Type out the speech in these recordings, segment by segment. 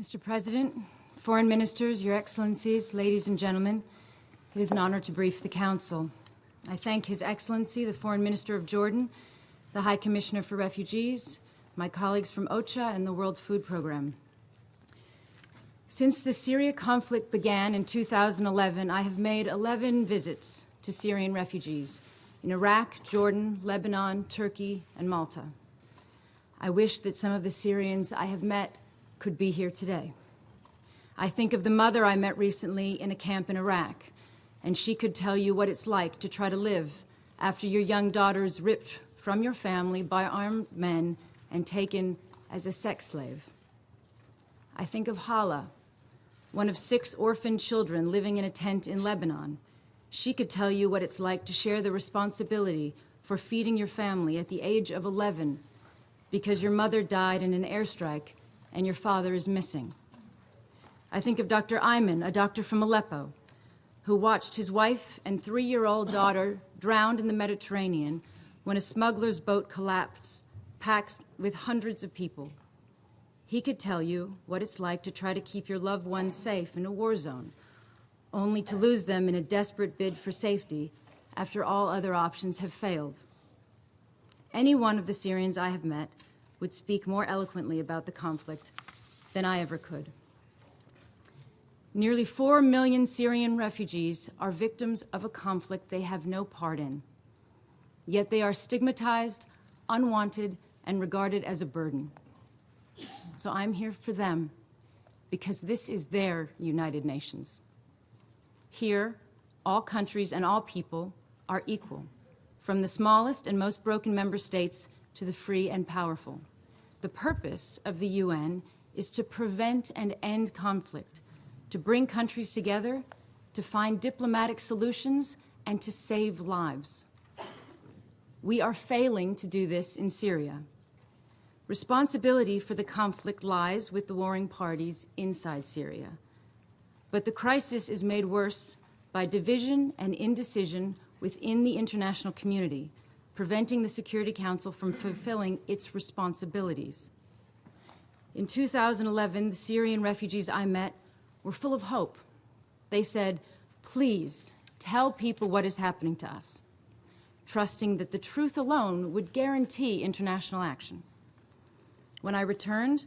Mr. President, Foreign Ministers, Your Excellencies, ladies and gentlemen, it is an honor to brief the Council. I thank His Excellency, the Foreign Minister of Jordan, the High Commissioner for Refugees, my colleagues from OCHA and the World Food Programme. Since the Syria conflict began in 2011, I have made 11 visits to Syrian refugees in Iraq, Jordan, Lebanon, Turkey, and Malta. I wish that some of the Syrians I have met could be here today. I think of the mother I met recently in a camp in Iraq, and she could tell you what it's like to try to live after your young daughter is ripped from your family by armed men and taken as a sex slave. I think of Hala, one of 6 orphaned children living in a tent in Lebanon. She could tell you what it's like to share the responsibility for feeding your family at the age of 11 because your mother died in an airstrike and your father is missing. I think of Dr. Ayman, a doctor from Aleppo, who watched his wife and 3-year-old daughter drowned in the Mediterranean when a smuggler's boat collapsed, packed with hundreds of people. He could tell you what it's like to try to keep your loved ones safe in a war zone, only to lose them in a desperate bid for safety after all other options have failed. Any one of the Syrians I have met would speak more eloquently about the conflict than I ever could. Nearly 4 million Syrian refugees are victims of a conflict they have no part in. Yet they are stigmatized, unwanted, and regarded as a burden. So I'm here for them, because this is their United Nations. Here, all countries and all people are equal, from the smallest and most broken member states to the free and powerful. The purpose of the UN is to prevent and end conflict, to bring countries together, to find diplomatic solutions, and to save lives. We are failing to do this in Syria. Responsibility for the conflict lies with the warring parties inside Syria. But the crisis is made worse by division and indecision within the international community, preventing the Security Council from fulfilling its responsibilities. In 2011, the Syrian refugees I met were full of hope. They said, "Please tell people what is happening to us," trusting that the truth alone would guarantee international action. When I returned,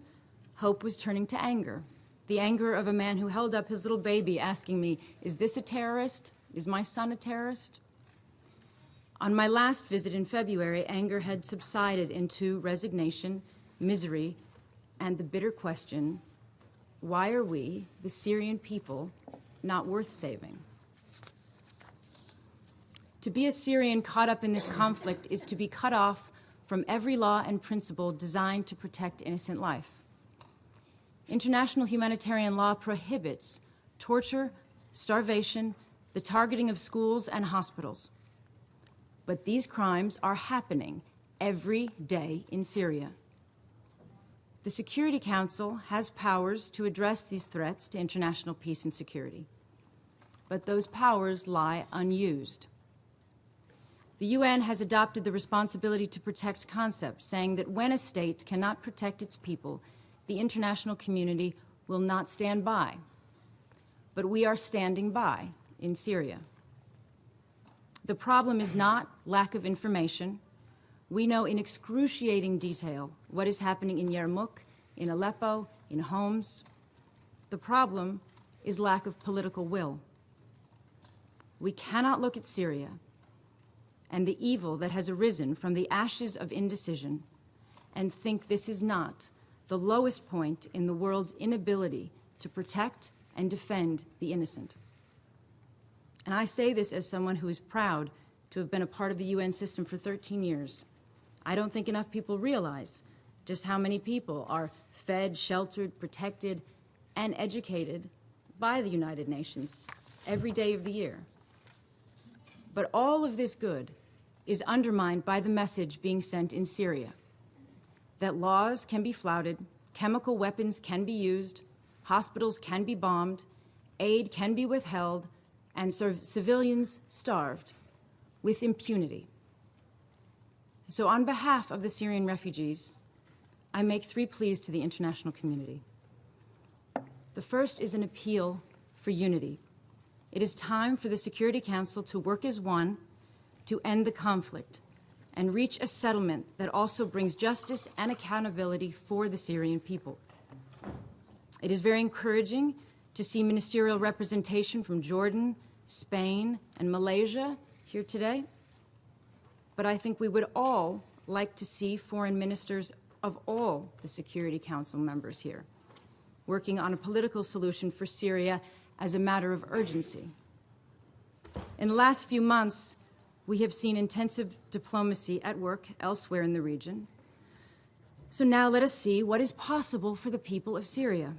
hope was turning to anger, the anger of a man who held up his little baby asking me, "Is this a terrorist? Is my son a terrorist?" On my last visit in February, anger had subsided into resignation, misery, and the bitter question, why are we, the Syrian people, not worth saving? To be a Syrian caught up in this conflict is to be cut off from every law and principle designed to protect innocent life. International humanitarian law prohibits torture, starvation, the targeting of schools and hospitals. But these crimes are happening every day in Syria. The Security Council has powers to address these threats to international peace and security, but those powers lie unused. The UN has adopted the responsibility to protect concept, saying that when a state cannot protect its people, the international community will not stand by. But we are standing by in Syria. The problem is not lack of information. We know in excruciating detail what is happening in Yarmouk, in Aleppo, in Homs. The problem is lack of political will. We cannot look at Syria and the evil that has arisen from the ashes of indecision and think this is not the lowest point in the world's inability to protect and defend the innocent. And I say this as someone who is proud to have been a part of the UN system for 13 years. I don't think enough people realize just how many people are fed, sheltered, protected, and educated by the United Nations every day of the year. But all of this good is undermined by the message being sent in Syria, that laws can be flouted, chemical weapons can be used, hospitals can be bombed, aid can be withheld, and civilians starved with impunity. So on behalf of the Syrian refugees, I make 3 pleas to the international community. The first is an appeal for unity. It is time for the Security Council to work as one to end the conflict and reach a settlement that also brings justice and accountability for the Syrian people. It is very encouraging to see ministerial representation from Jordan, Spain, and Malaysia here today. But I think we would all like to see foreign ministers of all the Security Council members here, working on a political solution for Syria as a matter of urgency. In the last few months, we have seen intensive diplomacy at work elsewhere in the region. So now let us see what is possible for the people of Syria.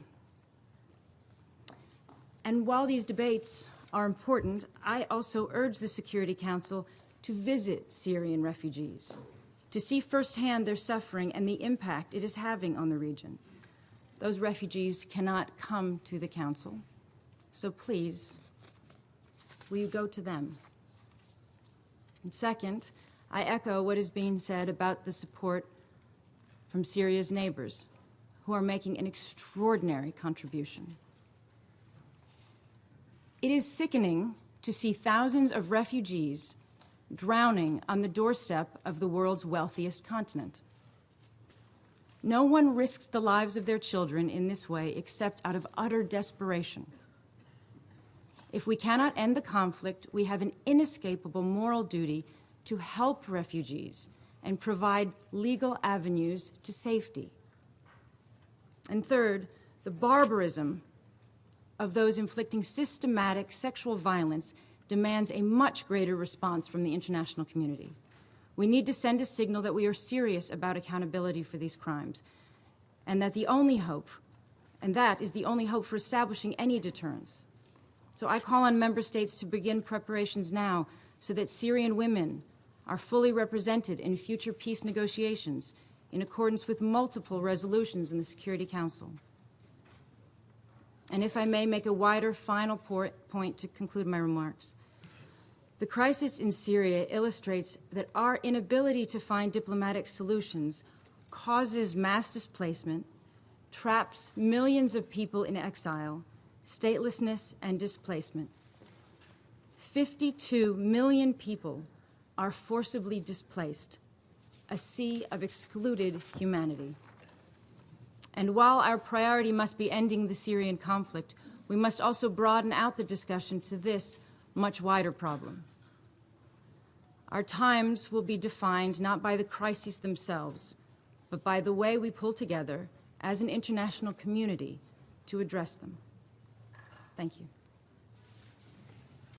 And while these debates are important, I also urge the Security Council to visit Syrian refugees, to see firsthand their suffering and the impact it is having on the region. Those refugees cannot come to the Council, so please, will you go to them? And second, I echo what is being said about the support from Syria's neighbors, who are making an extraordinary contribution. It is sickening to see thousands of refugees drowning on the doorstep of the world's wealthiest continent. No one risks the lives of their children in this way except out of utter desperation. If we cannot end the conflict, we have an inescapable moral duty to help refugees and provide legal avenues to safety. And third, the barbarism of those inflicting systematic sexual violence demands a much greater response from the international community. We need to send a signal that we are serious about accountability for these crimes, and that is the only hope for establishing any deterrence. So I call on member states to begin preparations now so that Syrian women are fully represented in future peace negotiations in accordance with multiple resolutions in the Security Council. And if I may make a wider final point to conclude my remarks, the crisis in Syria illustrates that our inability to find diplomatic solutions causes mass displacement, traps millions of people in exile, statelessness, and displacement. 52 million people are forcibly displaced, a sea of excluded humanity. And while our priority must be ending the Syrian conflict, we must also broaden out the discussion to this much wider problem. Our times will be defined not by the crises themselves, but by the way we pull together as an international community to address them. Thank you.